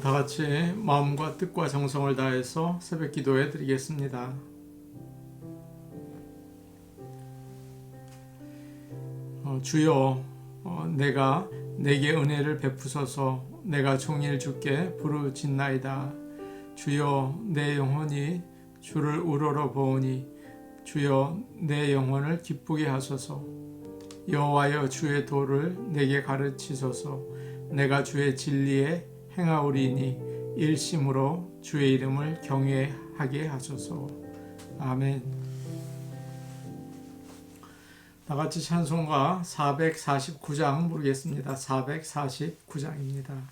다 같이 마음과 뜻과 정성을 다해서 새벽 기도해 드리겠습니다. 주여, 내게 은혜를 베푸소서. 내가 종일 주께 부르짖나이다. 주여, 내 영혼이 주를 우러러 보오니 주여, 내 영혼을 기쁘게 하소서. 여호와여, 주의 도를 내게 가르치소서. 내가 주의 진리에 행하오리니 일심으로 주의 이름을 경외하게 하소서. 아멘. 다같이 찬송가 449장 부르겠습니다. 449장입니다.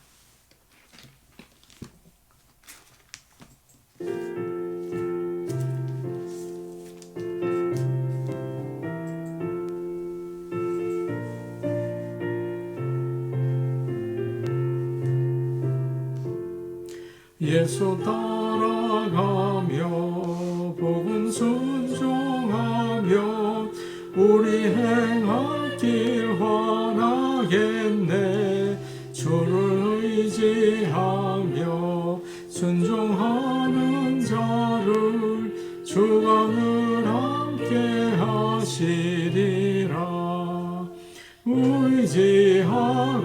예수 따라가며 복음 순종하며 우리 행할 길 환하겠네. 주를 의지하며 순종하는 자를 주가 늘 함께 하시리라. 의지하고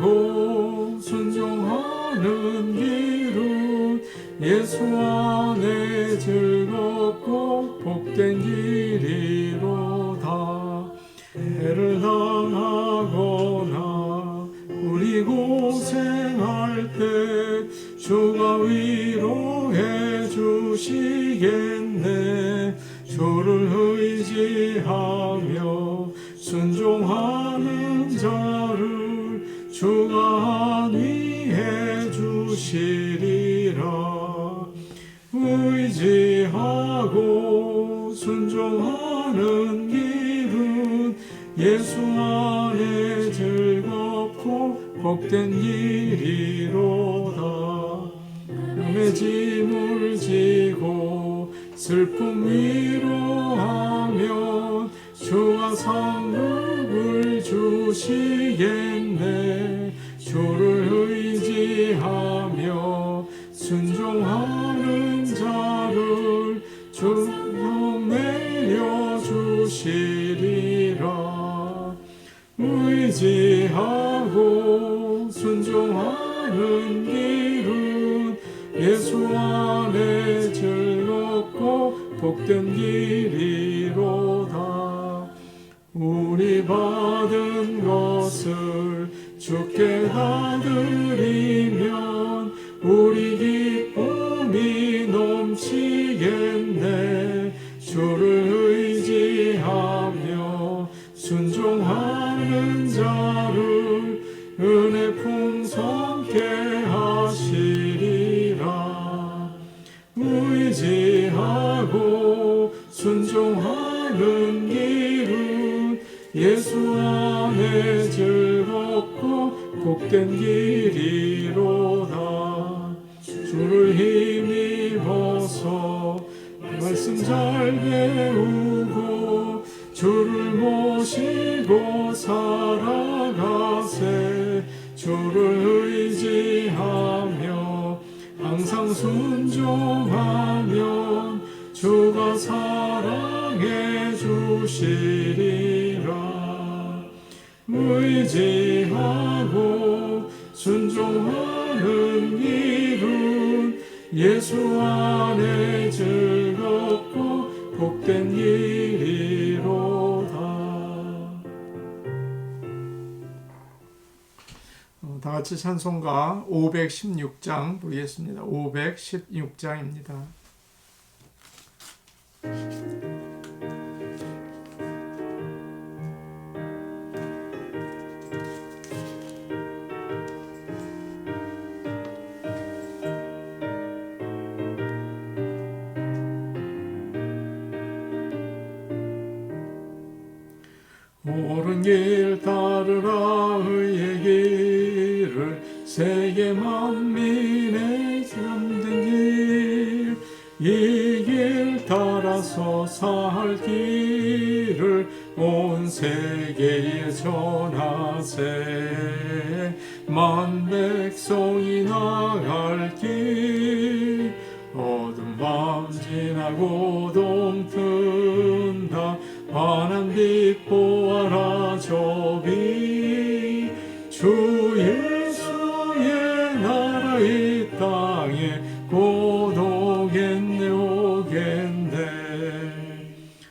순종하는 길은 예수 안에 즐겁고 복된 길이로다. 해를 당하거나 우리 고생할 때 주가 위로해 주시겠네. 주를 의지하며 순종하는 자를 주가 안위해 주시리라. 의지하고 순종하는 길은 예수 안에 즐겁고 복된 길이로다. 남의 짐을 지고 슬픔 위로하면 주가 상급을 주시겠네. 주를 의지하며 순종하는 자를 주가 내려주시리라. 의지하고 순종하는 길은 예수 안에 즐겁고 복된 길이로다. 우리 받은 것을 주께 다 드리면 우리 기쁨이 넘치겠네. 주를 의지하며 순종하는 자를 은혜 풍성케 하시리라. 의지하고 순종하는 길은 예수 안에 즐겁고 복된 길이로다. 주를 힘입어서 말씀 잘 배우고 주를 모시고 살아가세. 주를 의지하며 항상 순종하면 주가 사랑해 주시리라. 의지하고 순종하는 길은 예수 안에 즐겁고 복된 길이로다. 다 같이 찬송가 516장 부르겠습니다. 516장입니다. 옳은 길 따르라. 의의 길을 세계 만민의 참된 길, 이 길 따라서 살 길을 온 세계에 전하세. 만 백성이 나갈 길 어두운 밤 지나고 동튼다 환한 빛 보아라 저비 주 예수의 나라 이 땅에 곧 오겠네 오겠네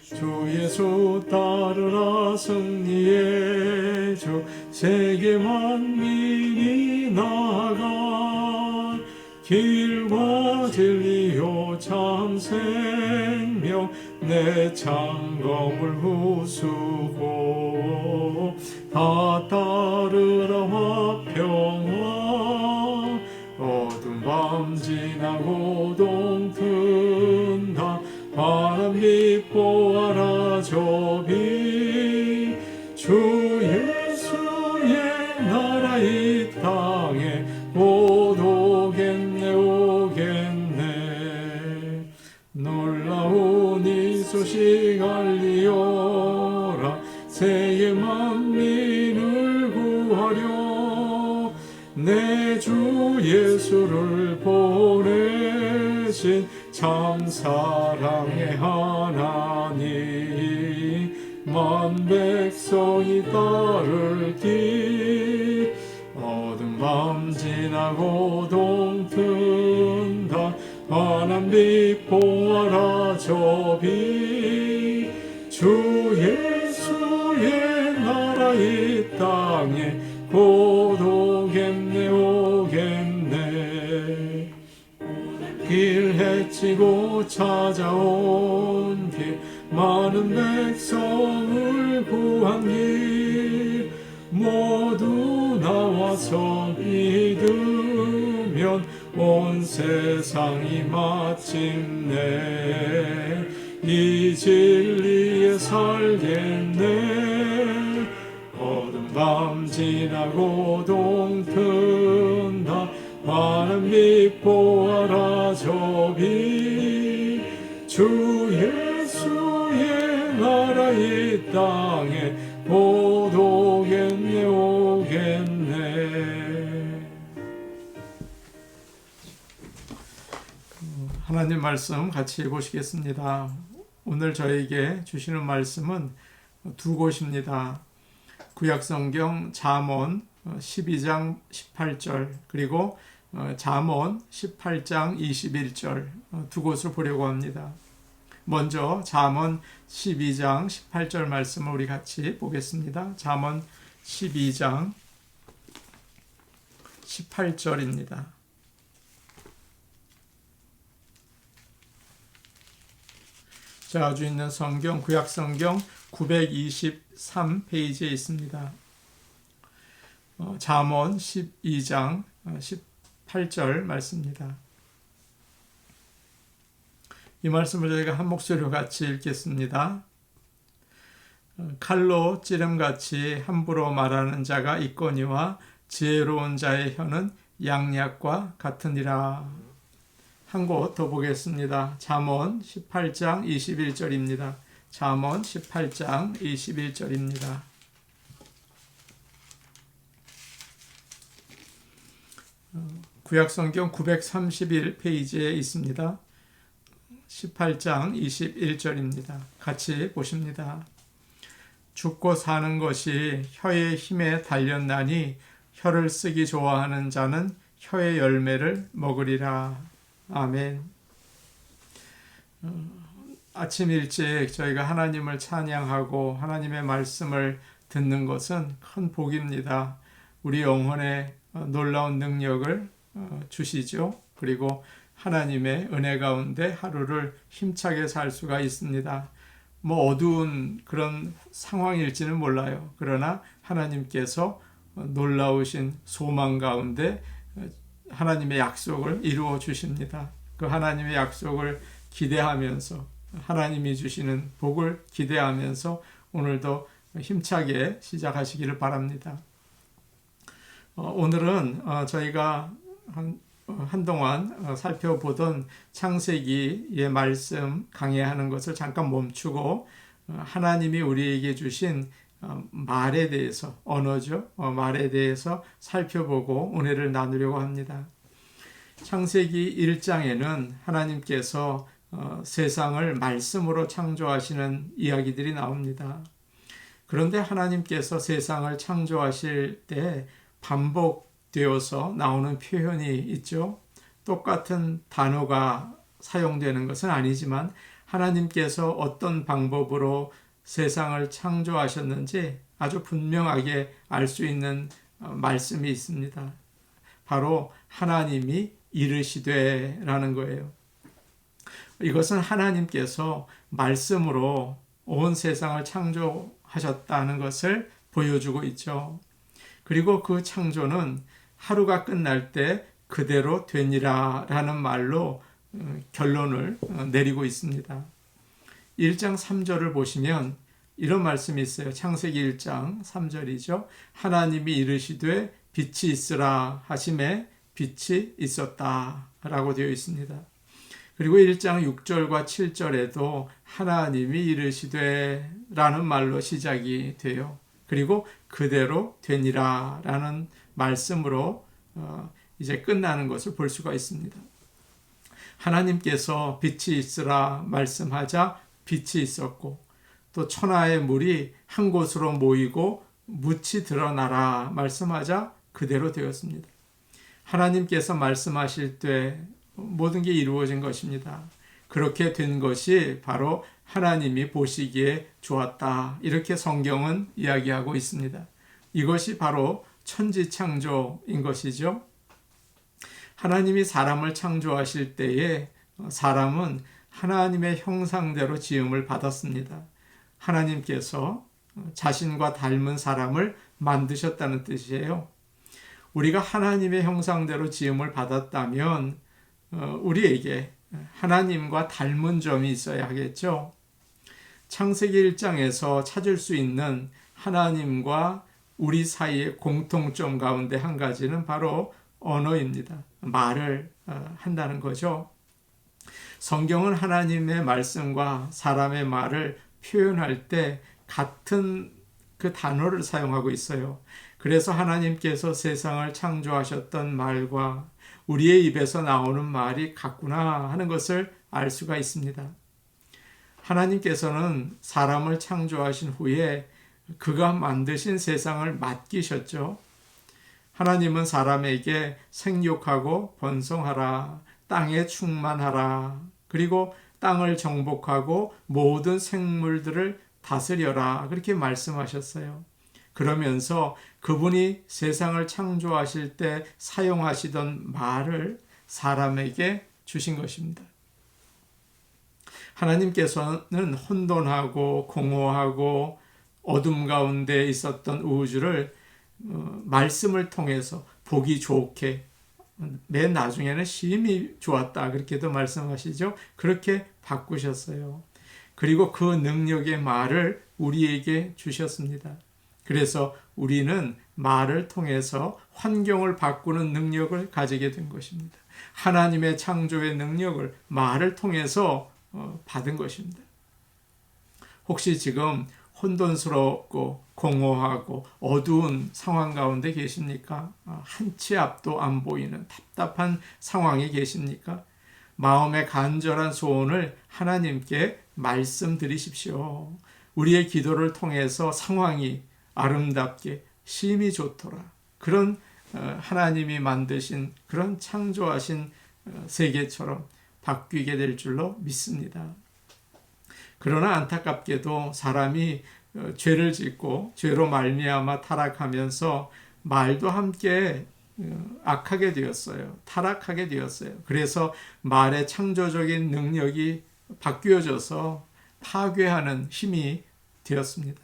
주 예수 따르라 승리의 주 세계 만민이 나아가 길과 진리요 참 생명 내 창검을 부수고 다 따르라 화평화 어두운 밤 지나고 동튼다 환한 빛 보아라 저비 주 예수의 나라 이 땅에 곧 오겠네 오겠네 놀라운 이 소식 알리어라 세계 만민을 구하려 내 주 예수를 보내신 참 사랑의 하나님 만 백성이 따를 길 어두운 밤 지나고 동튼다 환한 빛 보아라 저비 주 예수의 나라 이 땅에 곧 오겠네 오겠네 길 헤치고 찾아온 길 많은 백성을 구한 길 모두 나와서 믿으면 온 세상이 마침내 이 진리에 살겠네 어두운 밤 지나고 동튼다 환한 빛 보아라 저비 주 예수의 나라 이 땅에 곧 오겠네 오겠네. 하나님 말씀 같이 보시겠습니다. 오늘 저에게 주시는 말씀은 두 곳입니다. 구약성경 잠언 12장 18절 그리고 잠언 18장 21절 두 곳을 보려고 합니다. 먼저 잠언 12장 18절 말씀을 우리 같이 보겠습니다. 잠언 12장 18절입니다. 자주 있는 성경 구약성경 923페이지에 있습니다. 잠언 12장 18절 말씀입니다. 이 말씀을 저희가 한 목소리로 같이 읽겠습니다. 칼로 찌름같이 함부로 말하는 자가 있거니와 지혜로운 자의 혀는 양약과 같으니라. 한 곳 더 보겠습니다. 잠언 18장 21절입니다. 잠언 18장 21절입니다. 구약성경 931페이지에 있습니다. 18장 21절입니다. 같이 보십니다. 죽고 사는 것이 혀의 힘에 달렸나니 혀를 쓰기 좋아하는 자는 혀의 열매를 먹으리라. 아멘. 아침 일찍 저희가 하나님을 찬양하고 하나님의 말씀을 듣는 것은 큰 복입니다. 우리 영혼에 놀라운 능력을 주시죠. 그리고 하나님의 은혜 가운데 하루를 힘차게 살 수가 있습니다. 어두운 그런 상황일지는 몰라요. 그러나 하나님께서 놀라우신 소망 가운데 하나님의 약속을 이루어 주십니다. 그 하나님의 약속을 기대하면서 하나님이 주시는 복을 기대하면서 오늘도 힘차게 시작하시기를 바랍니다. 오늘은 저희가 한동안 살펴보던 창세기의 말씀 강해하는 것을 잠깐 멈추고 하나님이 우리에게 주신 말에 대해서, 언어죠. 말에 대해서 살펴보고 은혜를 나누려고 합니다. 창세기 1장에는 하나님께서 세상을 말씀으로 창조하시는 이야기들이 나옵니다. 그런데 하나님께서 세상을 창조하실 때 반복되어서 나오는 표현이 있죠. 똑같은 단어가 사용되는 것은 아니지만 하나님께서 어떤 방법으로 세상을 창조하셨는지 아주 분명하게 알 수 있는 말씀이 있습니다. 바로 하나님이 이르시되라는 거예요. 이것은 하나님께서 말씀으로 온 세상을 창조하셨다는 것을 보여주고 있죠. 그리고 그 창조는 하루가 끝날 때 그대로 되니라 라는 말로 결론을 내리고 있습니다. 1장 3절을 보시면 이런 말씀이 있어요. 창세기 1장 3절이죠. 하나님이 이르시되 빛이 있으라 하심에 빛이 있었다 라고 되어 있습니다. 그리고 1장 6절과 7절에도 하나님이 이르시되 라는 말로 시작이 돼요. 그리고 그대로 되니라 라는 말씀으로 이제 끝나는 것을 볼 수가 있습니다. 하나님께서 빛이 있으라 말씀하자 빛이 있었고, 또 천하의 물이 한 곳으로 모이고 묻이 드러나라 말씀하자 그대로 되었습니다. 하나님께서 말씀하실 때 모든 게 이루어진 것입니다. 그렇게 된 것이 바로 하나님이 보시기에 좋았다. 이렇게 성경은 이야기하고 있습니다. 이것이 바로 천지창조인 것이죠. 하나님이 사람을 창조하실 때에 사람은 하나님의 형상대로 지음을 받았습니다. 하나님께서 자신과 닮은 사람을 만드셨다는 뜻이에요. 우리가 하나님의 형상대로 지음을 받았다면 우리에게 하나님과 닮은 점이 있어야 하겠죠. 창세기 1장에서 찾을 수 있는 하나님과 우리 사이의 공통점 가운데 한 가지는 바로 언어입니다. 말을 한다는 거죠. 성경은 하나님의 말씀과 사람의 말을 표현할 때 같은 그 단어를 사용하고 있어요. 그래서 하나님께서 세상을 창조하셨던 말과 우리의 입에서 나오는 말이 같구나 하는 것을 알 수가 있습니다. 하나님께서는 사람을 창조하신 후에 그가 만드신 세상을 맡기셨죠. 하나님은 사람에게 생육하고 번성하라, 땅에 충만하라, 그리고 땅을 정복하고 모든 생물들을 다스려라 그렇게 말씀하셨어요. 그러면서 그분이 세상을 창조하실 때 사용하시던 말을 사람에게 주신 것입니다. 하나님께서는 혼돈하고 공허하고 어둠 가운데 있었던 우주를 말씀을 통해서 보기 좋게, 맨 나중에는 심히 좋았다 그렇게도 말씀하시죠. 그렇게 바꾸셨어요. 그리고 그 능력의 말을 우리에게 주셨습니다. 그래서 우리는 말을 통해서 환경을 바꾸는 능력을 가지게 된 것입니다. 하나님의 창조의 능력을 말을 통해서 받은 것입니다. 혹시 지금 혼돈스럽고 공허하고 어두운 상황 가운데 계십니까? 한 치 앞도 안 보이는 답답한 상황에 계십니까? 마음의 간절한 소원을 하나님께 말씀드리십시오. 우리의 기도를 통해서 상황이 아름답게 심히 좋더라. 그런 하나님이 만드신 그런 창조하신 세계처럼 바뀌게 될 줄로 믿습니다. 그러나 안타깝게도 사람이 죄를 짓고 죄로 말미암아 타락하면서 말도 함께 악하게 되었어요. 타락하게 되었어요. 그래서 말의 창조적인 능력이 바뀌어져서 파괴하는 힘이 되었습니다.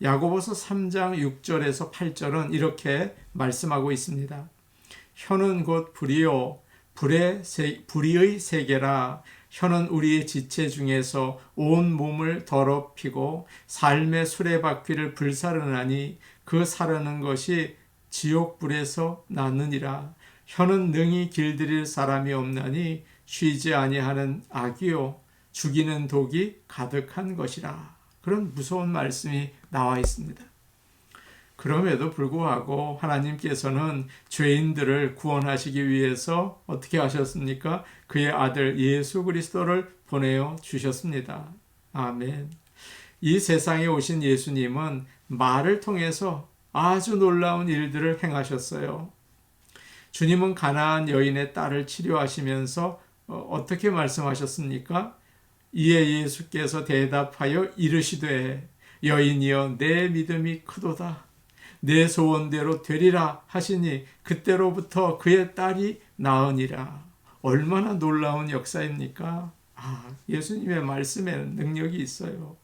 야고보서 3장 6절에서 8절은 이렇게 말씀하고 있습니다. 혀는 곧 불이요 불의의 세계라. 혀는 우리의 지체 중에서 온 몸을 더럽히고 삶의 수레바퀴를 불사르나니 그 사르는 것이 지옥불에서 나느니라. 혀는 능히 길들일 사람이 없나니 쉬지 아니하는 악이요 죽이는 독이 가득한 것이라. 그런 무서운 말씀이 나와 있습니다. 그럼에도 불구하고 하나님께서는 죄인들을 구원하시기 위해서 어떻게 하셨습니까? 그의 아들 예수 그리스도를 보내어 주셨습니다. 아멘. 이 세상에 오신 예수님은 말을 통해서 아주 놀라운 일들을 행하셨어요. 주님은 가나안 여인의 딸을 치료하시면서 어떻게 말씀하셨습니까? 이에 예수께서 대답하여 이르시되 여인이여 내 믿음이 크도다. 내 소원대로 되리라 하시니 그때로부터 그의 딸이 나으니라. 얼마나 놀라운 역사입니까? 예수님의 말씀에는 능력이 있어요.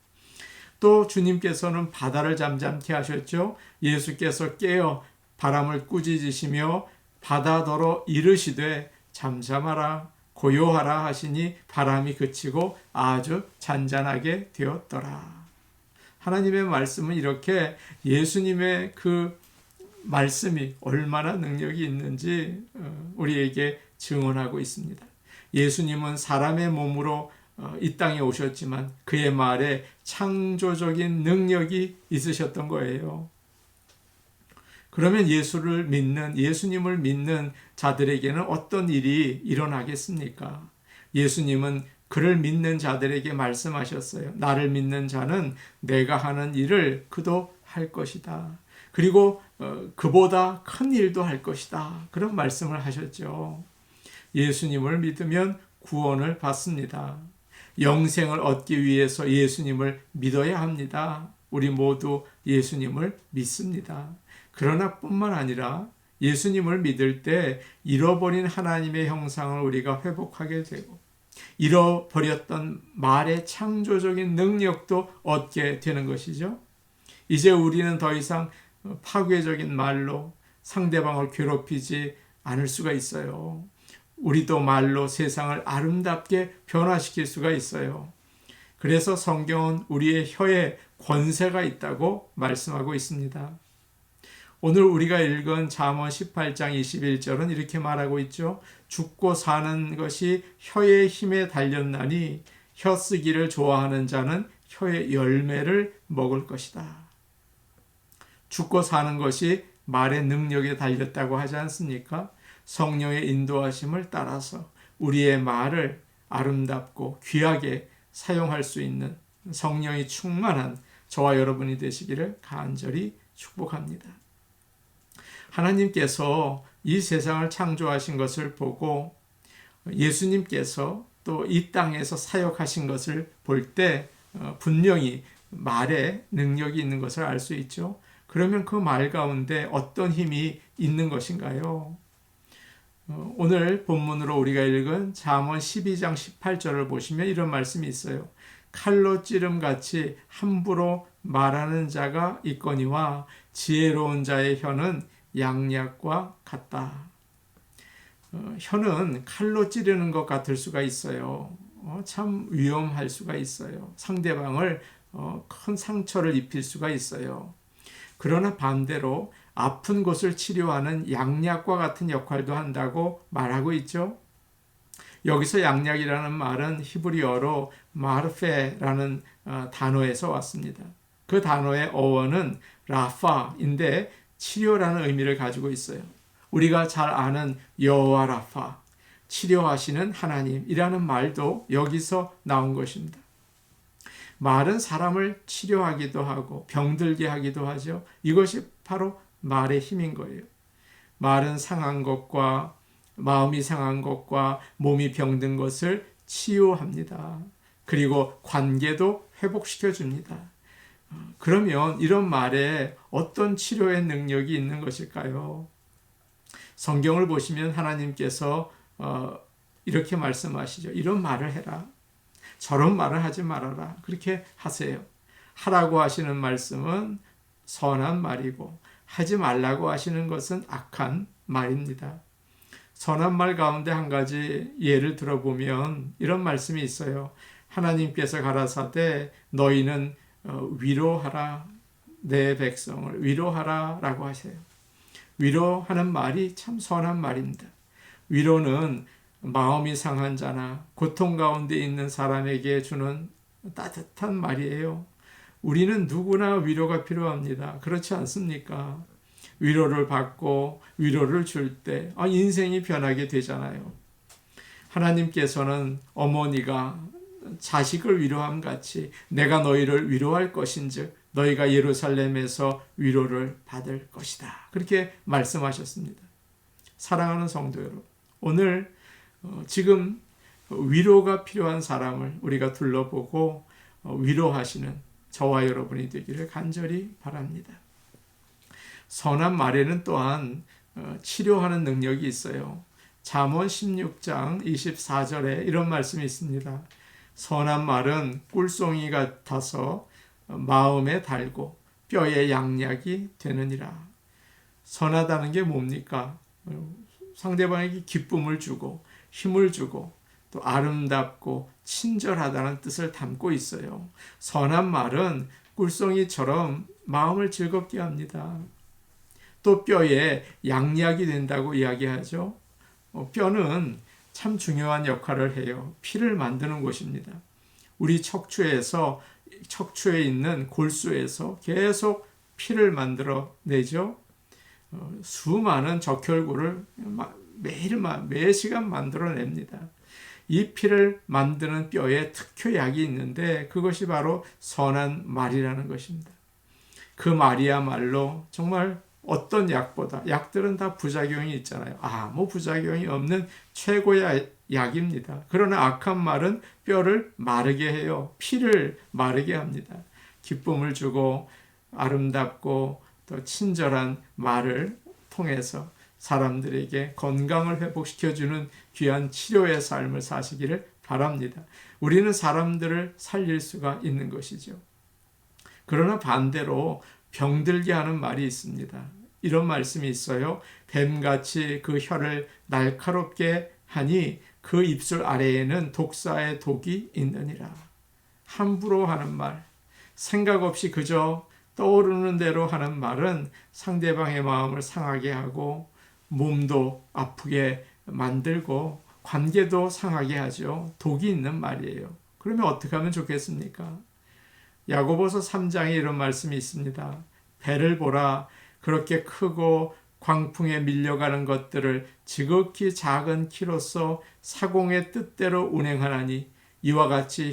또 주님께서는 바다를 잠잠케 하셨죠. 예수께서 깨어 바람을 꾸짖으시며 바다더러 이르시되 잠잠하라 고요하라 하시니 바람이 그치고 아주 잔잔하게 되었더라. 하나님의 말씀은 이렇게 예수님의 그 말씀이 얼마나 능력이 있는지 우리에게 증언하고 있습니다. 예수님은 사람의 몸으로 이 땅에 오셨지만 그의 말에 창조적인 능력이 있으셨던 거예요. 그러면 예수님을 믿는 자들에게는 어떤 일이 일어나겠습니까? 예수님은 그를 믿는 자들에게 말씀하셨어요. 나를 믿는 자는 내가 하는 일을 그도 할 것이다. 그리고 그보다 큰 일도 할 것이다. 그런 말씀을 하셨죠. 예수님을 믿으면 구원을 받습니다. 영생을 얻기 위해서 예수님을 믿어야 합니다. 우리 모두 예수님을 믿습니다. 그러나 뿐만 아니라 예수님을 믿을 때 잃어버린 하나님의 형상을 우리가 회복하게 되고 잃어버렸던 말의 창조적인 능력도 얻게 되는 것이죠. 이제 우리는 더 이상 파괴적인 말로 상대방을 괴롭히지 않을 수가 있어요. 우리도 말로 세상을 아름답게 변화시킬 수가 있어요. 그래서 성경은 우리의 혀에 권세가 있다고 말씀하고 있습니다. 오늘 우리가 읽은 잠언 18장 21절은 이렇게 말하고 있죠. 죽고 사는 것이 혀의 힘에 달렸나니 혀 쓰기를 좋아하는 자는 혀의 열매를 먹을 것이다. 죽고 사는 것이 말의 능력에 달렸다고 하지 않습니까? 성령의 인도하심을 따라서 우리의 말을 아름답고 귀하게 사용할 수 있는 성령이 충만한 저와 여러분이 되시기를 간절히 축복합니다. 하나님께서 이 세상을 창조하신 것을 보고 예수님께서 또 이 땅에서 사역하신 것을 볼 때 분명히 말에 능력이 있는 것을 알 수 있죠. 그러면 그 말 가운데 어떤 힘이 있는 것인가요? 오늘 본문으로 우리가 읽은 잠언 12장 18절을 보시면 이런 말씀이 있어요. 칼로 찌름같이 함부로 말하는 자가 있거니와 지혜로운 자의 혀는 양약과 같다. 혀는 칼로 찌르는 것 같을 수가 있어요. 참 위험할 수가 있어요. 상대방을 큰 상처를 입힐 수가 있어요. 그러나 반대로 아픈 곳을 치료하는 양약과 같은 역할도 한다고 말하고 있죠. 여기서 양약이라는 말은 히브리어로 마르페라는 단어에서 왔습니다. 그 단어의 어원은 라파인데 치료라는 의미를 가지고 있어요. 우리가 잘 아는 여호와 라파, 치료하시는 하나님이라는 말도 여기서 나온 것입니다. 말은 사람을 치료하기도 하고 병들게 하기도 하죠. 이것이 바로 말의 힘인 거예요. 말은 상한 것과 마음이 상한 것과 몸이 병든 것을 치유합니다. 그리고 관계도 회복시켜 줍니다. 그러면 이런 말에 어떤 치료의 능력이 있는 것일까요? 성경을 보시면 하나님께서 이렇게 말씀하시죠. 이런 말을 해라. 저런 말을 하지 말아라. 그렇게 하세요. 하라고 하시는 말씀은 선한 말이고 하지 말라고 하시는 것은 악한 말입니다. 선한 말 가운데 한 가지 예를 들어보면 이런 말씀이 있어요. 하나님께서 가라사대 너희는 위로하라. 내 백성을 위로하라 라고 하세요. 위로하는 말이 참 선한 말입니다. 위로는 마음이 상한 자나 고통 가운데 있는 사람에게 주는 따뜻한 말이에요. 우리는 누구나 위로가 필요합니다. 그렇지 않습니까? 위로를 받고 위로를 줄 때 인생이 변하게 되잖아요. 하나님께서는 어머니가 자식을 위로함 같이 내가 너희를 위로할 것인즉 너희가 예루살렘에서 위로를 받을 것이다. 그렇게 말씀하셨습니다. 사랑하는 성도 여러분, 오늘 지금 위로가 필요한 사람을 우리가 둘러보고 위로하시는 저와 여러분이 되기를 간절히 바랍니다. 선한 말에는 또한 치료하는 능력이 있어요. 잠언 16장 24절에 이런 말씀이 있습니다. 선한 말은 꿀송이 같아서 마음에 달고 뼈에 양약이 되느니라. 선하다는 게 뭡니까? 상대방에게 기쁨을 주고 힘을 주고 또 아름답고 친절하다는 뜻을 담고 있어요. 선한 말은 꿀송이처럼 마음을 즐겁게 합니다. 또 뼈에 양약이 된다고 이야기하죠. 뼈는 참 중요한 역할을 해요. 피를 만드는 곳입니다. 우리 척추에 있는 골수에서 계속 피를 만들어 내죠. 수많은 적혈구를 매 시간 만들어냅니다. 이 피를 만드는 뼈에 특효약이 있는데 그것이 바로 선한 말이라는 것입니다. 그 말이야말로 정말 어떤 약들은 다 부작용이 있잖아요. 아무 부작용이 없는 최고의 약입니다. 그러나 악한 말은 뼈를 마르게 해요. 피를 마르게 합니다. 기쁨을 주고 아름답고 또 친절한 말을 통해서 사람들에게 건강을 회복시켜주는 귀한 치료의 삶을 사시기를 바랍니다. 우리는 사람들을 살릴 수가 있는 것이죠. 그러나 반대로 병들게 하는 말이 있습니다. 이런 말씀이 있어요. 뱀같이 그 혀를 날카롭게 하니 그 입술 아래에는 독사의 독이 있느니라. 함부로 하는 말, 생각 없이 그저 떠오르는 대로 하는 말은 상대방의 마음을 상하게 하고 몸도 아프게 만들고 관계도 상하게 하죠. 독이 있는 말이에요. 그러면 어떻게 하면 좋겠습니까? 야고보서 3장에 이런 말씀이 있습니다. 배를 보라. 그렇게 크고 광풍에 밀려가는 것들을 지극히 작은 키로서 사공의 뜻대로 운행하나니 이와 같이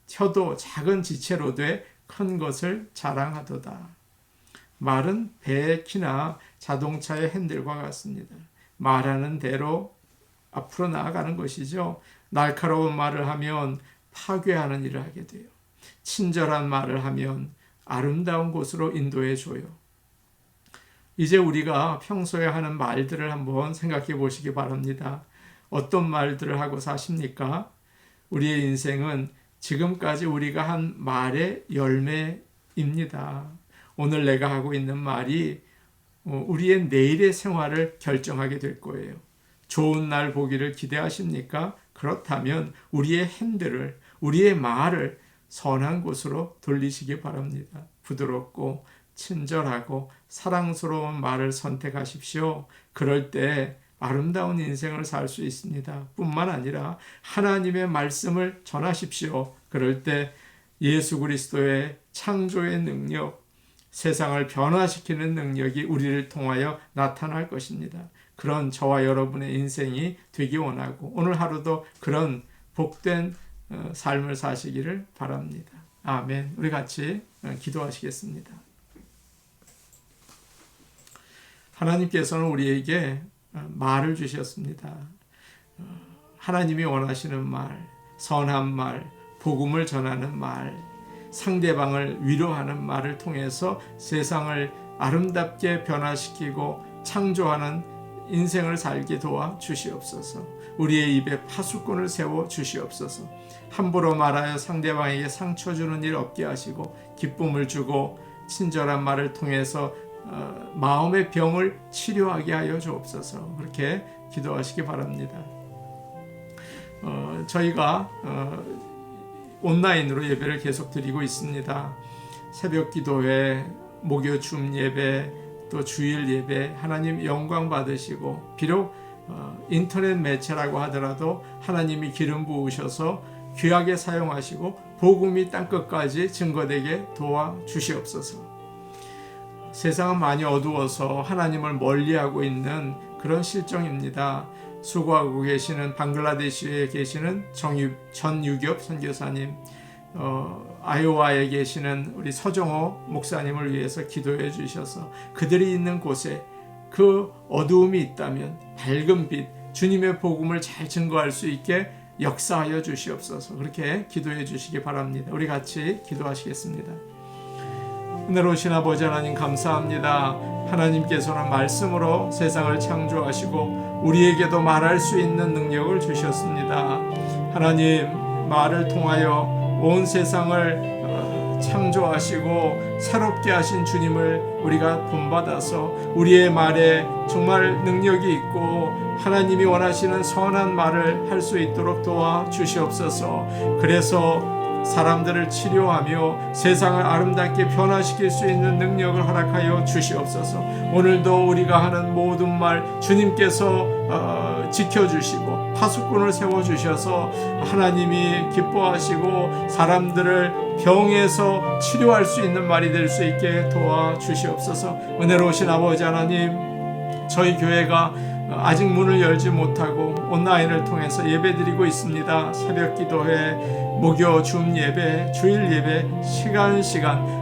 혀도 작은 지체로 돼 큰 것을 자랑하도다. 말은 배의 키나 자동차의 핸들과 같습니다. 말하는 대로 앞으로 나아가는 것이죠. 날카로운 말을 하면 파괴하는 일을 하게 돼요. 친절한 말을 하면 아름다운 곳으로 인도해 줘요. 이제 우리가 평소에 하는 말들을 한번 생각해 보시기 바랍니다. 어떤 말들을 하고 사십니까? 우리의 인생은 지금까지 우리가 한 말의 열매입니다. 오늘 내가 하고 있는 말이 우리의 내일의 생활을 결정하게 될 거예요. 좋은 날 보기를 기대하십니까? 그렇다면 우리의 핸들을, 우리의 말을 선한 곳으로 돌리시기 바랍니다. 부드럽고 친절하고 사랑스러운 말을 선택하십시오. 그럴 때 아름다운 인생을 살 수 있습니다. 뿐만 아니라 하나님의 말씀을 전하십시오. 그럴 때 예수 그리스도의 창조의 능력, 세상을 변화시키는 능력이 우리를 통하여 나타날 것입니다. 그런 저와 여러분의 인생이 되기 원하고 오늘 하루도 그런 복된 삶을 사시기를 바랍니다. 아멘. 우리 같이 기도하시겠습니다. 하나님께서는 우리에게 말을 주셨습니다. 하나님이 원하시는 말, 선한 말, 복음을 전하는 말, 상대방을 위로하는 말을 통해서 세상을 아름답게 변화시키고 창조하는 인생을 살게 도와 주시옵소서. 우리의 입에 파수꾼을 세워 주시옵소서. 함부로 말하여 상대방에게 상처 주는 일 없게 하시고 기쁨을 주고 친절한 말을 통해서 마음의 병을 치료하게 하여 주옵소서. 그렇게 기도하시기 바랍니다. 저희가 온라인으로 예배를 계속 드리고 있습니다. 새벽 기도회, 목요 줌 예배, 또 주일 예배, 하나님 영광 받으시고 비록 인터넷 매체라고 하더라도 하나님이 기름 부으셔서 귀하게 사용하시고 복음이 땅끝까지 증거되게 도와주시옵소서. 세상은 많이 어두워서 하나님을 멀리하고 있는 그런 실정입니다. 수고하고 계시는 방글라데시에 계시는 전유겹 선교사님, 아이오와에 계시는 우리 서정호 목사님을 위해서 기도해 주셔서 그들이 있는 곳에 그 어두움이 있다면 밝은 빛, 주님의 복음을 잘 증거할 수 있게 역사하여 주시옵소서. 그렇게 기도해 주시기 바랍니다. 우리 같이 기도하시겠습니다. 은혜로우신 아버지 하나님 감사합니다. 하나님께서는 말씀으로 세상을 창조하시고 우리에게도 말할 수 있는 능력을 주셨습니다. 하나님, 말을 통하여 온 세상을 창조하시고 새롭게 하신 주님을 우리가 본받아서 우리의 말에 정말 능력이 있고 하나님이 원하시는 선한 말을 할 수 있도록 도와주시옵소서. 그래서 사람들을 치료하며 세상을 아름답게 변화시킬 수 있는 능력을 허락하여 주시옵소서. 오늘도 우리가 하는 모든 말 주님께서 지켜주시고 파수꾼을 세워주셔서 하나님이 기뻐하시고 사람들을 병에서 치료할 수 있는 말이 될 수 있게 도와주시옵소서. 은혜로우신 아버지 하나님, 저희 교회가 아직 문을 열지 못하고 온라인을 통해서 예배드리고 있습니다. 새벽 기도회, 목요 줌 예배, 주일 예배, 시간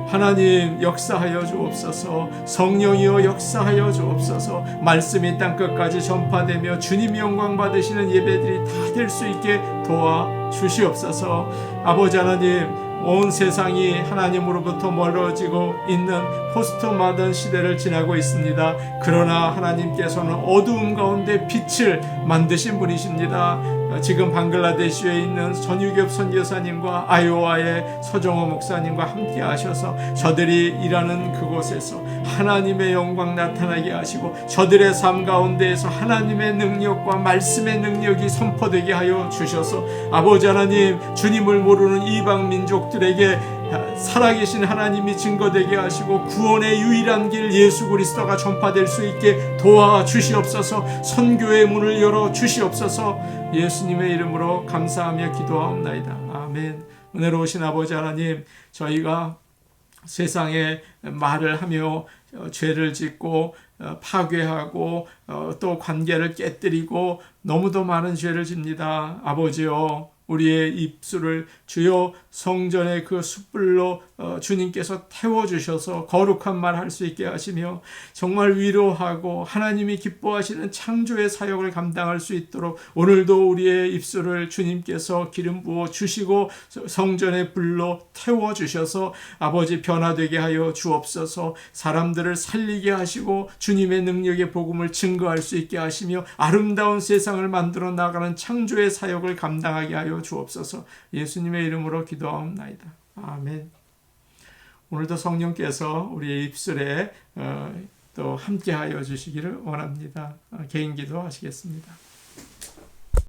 하나님 역사하여 주옵소서. 성령이여 역사하여 주옵소서. 말씀이 땅끝까지 전파되며 주님이 영광 받으시는 예배들이 다 될 수 있게 도와주시옵소서. 아버지 하나님, 온 세상이 하나님으로부터 멀어지고 있는 포스트 모던 시대를 지나고 있습니다. 그러나 하나님께서는 어두움 가운데 빛을 만드신 분이십니다. 지금 방글라데시에 있는 전유겹 선교사님과 아이오와의 서정호 목사님과 함께 하셔서 저들이 일하는 그곳에서 하나님의 영광 나타나게 하시고 저들의 삶 가운데에서 하나님의 능력과 말씀의 능력이 선포되게 하여 주셔서 아버지 하나님, 주님을 모르는 이방 민족들에게 살아계신 하나님이 증거되게 하시고 구원의 유일한 길 예수 그리스도가 전파될 수 있게 도와주시옵소서. 선교의 문을 열어 주시옵소서. 예수님의 이름으로 감사하며 기도하옵나이다. 아멘. 은혜로우신 아버지 하나님, 저희가 세상에 말을 하며 죄를 짓고 파괴하고 또 관계를 깨뜨리고 너무도 많은 죄를 집니다. 아버지여, 우리의 입술을 주여 성전의 그 숯불로 주님께서 태워주셔서 거룩한 말 할 수 있게 하시며 정말 위로하고 하나님이 기뻐하시는 창조의 사역을 감당할 수 있도록 오늘도 우리의 입술을 주님께서 기름 부어 주시고 성전의 불로 태워주셔서 아버지 변화되게 하여 주옵소서. 사람들을 살리게 하시고 주님의 능력의 복음을 증거할 수 있게 하시며 아름다운 세상을 만들어 나가는 창조의 사역을 감당하게 하여 주옵소서. 예수님의 이름으로 기도하옵나이다. 아멘. 오늘도 성령께서 우리의 입술에 또 함께하여 주시기를 원합니다. 개인 기도 하시겠습니다.